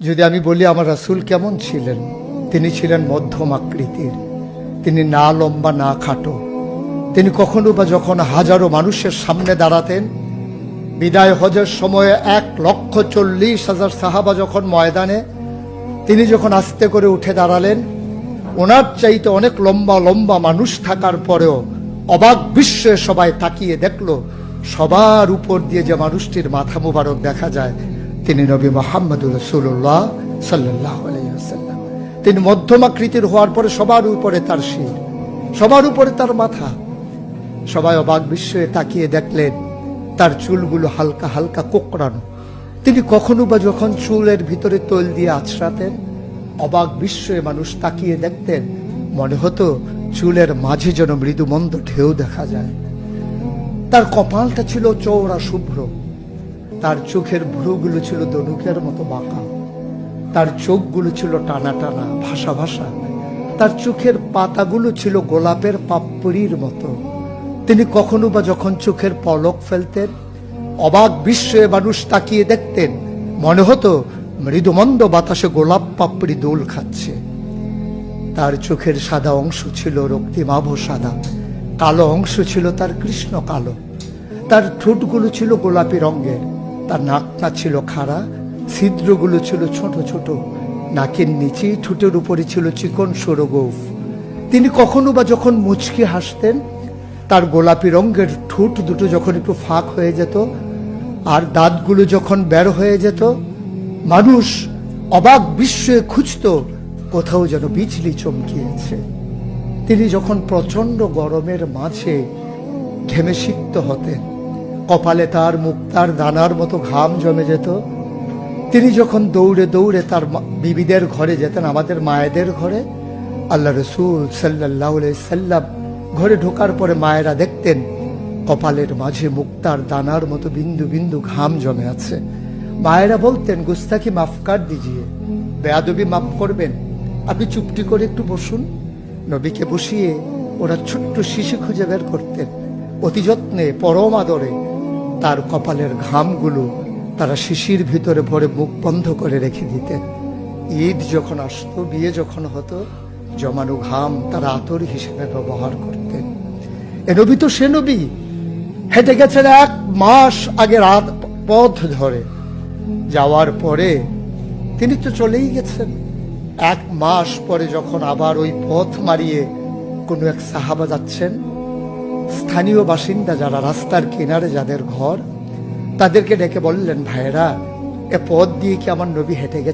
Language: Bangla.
যদি আমি বলি আমার রাসূল কেমন ছিলেন, তিনি ছিলেন মধ্যম আকৃতির। তিনি না লম্বা না খাটো। তিনি কখনো বা যখন হাজারো মানুষের সামনে দাঁড়াতেন, বিদায় হজের সময়ে 1,40,000 সাহাবা যখন ময়দানে, তিনি যখন আস্তে করে উঠে দাঁড়ালেন, ওনার চাইতে অনেক লম্বা লম্বা মানুষ থাকার পরেও অবাক বিস্ময়ে সবাই তাকিয়ে দেখলো সবার উপর দিয়ে যে মানুষটির মাথা মুবারক দেখা যায়, তিনি নবী মুহাম্মদুর রাসূলুল্লাহ সাল্লাল্লাহু আলাইহি ওয়াসাল্লাম। তিনি মধ্যমাকৃতির হওয়ার পরে সবার উপরে তার শির, সবার উপরে তার মাথা। সবাই অবাক বিস্ময়ে তাকিয়ে দেখলেন তার চুলগুলো হালকা হালকা কোঁকড়ানো। তিনি কখনো বা যখন চুলের ভিতরে তৈল দিয়ে আছড়াতেন, অবাক বিস্ময়ে মানুষ তাকিয়ে দেখতেন, মনে হতো চুলের মাঝে যেন মৃদুমন্দ ঢেউ দেখা যায়। তার কপালটা ছিল চওড়া শুভ্র, তার চোখের ভ্রুগুলো ছিল ধনুকের মতো বাঁকা, তার চোখগুলো ছিল টানা টানা ভাসা ভাসা, তার চোখের পাতাগুলো ছিল গোলাপের পাপড়ির মতো। তিনি কখনো বা যখন চোখের পলক ফেলতেন, অবাক বিস্ময়ে মানুষ তাকিয়ে দেখতেন, মনে হতো মৃদুমন্দ বাতাসে গোলাপ পাপড়ি দোল খাচ্ছে। তার চোখের সাদা অংশ ছিল রক্তিমাভ সাদা, কালো অংশ ছিল তার কৃষ্ণ কালো। তার ঠোঁটগুলো ছিল গোলাপি রঙের, তার নাকটা ছিল খাড়া, ছিদ্রগুলো ছিল ছোট ছোট, নাকের নিচে ঠোঁটের উপরে ছিল চিকন সরু গোঁফ। তিনি কখনো বা যখন মুচকি হাসতেন, তার গোলাপি রঙের ঠোঁট দুটো যখন একটু ফাঁক হয়ে যেত আর দাঁতগুলো যখন বের হয়ে যেত, মানুষ অবাক বিস্ময়ে খুঁজত কোথাও যেন বিজলি চমকিয়েছে। তিনি যখন প্রচন্ড গরমের মাঝে ঘেমে সিক্ত হতেন, কপালে তার মুক্তার দানার মতো ঘাম জমে যেত। তিনি যখন দৌড়ে দৌড়ে তার বিবিদের ঘরে যেতেন, আমাদের মায়েদের ঘরে, আল্লাহ রাসূল সাল্লাল্লাহু আলাইহি সাল্লাম ঘরে ঢোকার পরে মায়েরা দেখতেন কপালের মাঝে মুক্তার দানার মতো বিন্দু বিন্দু ঘাম জমে আছে। মায়েরা বলতেন, গুস্তাখি মাফ কর দিজিয়ে, বেয়াদবি মাফ করবেন, আপনি চুপটি করে একটু বসুন। নবীকে বসিয়ে ওরা ছোট্ট শিশু খুঁজে বের করতেন, অতি যত্নে পরম আদরে তার কপালের ঘামগুলো তারা শিশির ভিতরে ভরে মুখ বন্ধ করে রেখে দিতেন। ঈদ যখন আসতো, বিয়ে যখন হতো, জমানো ঘাম তারা আতর হিসেবে ব্যবহার করতেন। এ নবী তো সে নবী, হেঁটে গেছেন 1 মাস আগে রাত পথ ধরে, যাওয়ার পরে তিনি তো চলেই গেছেন। 1 মাস পরে যখন আবার ওই পথ মারিয়ে কোনো এক সাহাবা যাচ্ছেন, স্থানীয় বাসিন্দা যারা রাস্তার কিনারে যাদের ঘর, তাদেরকে ডেকে বললেন, ভাইরা, এ পথ দিয়ে কি আমার নবী হেঁটে গেছে?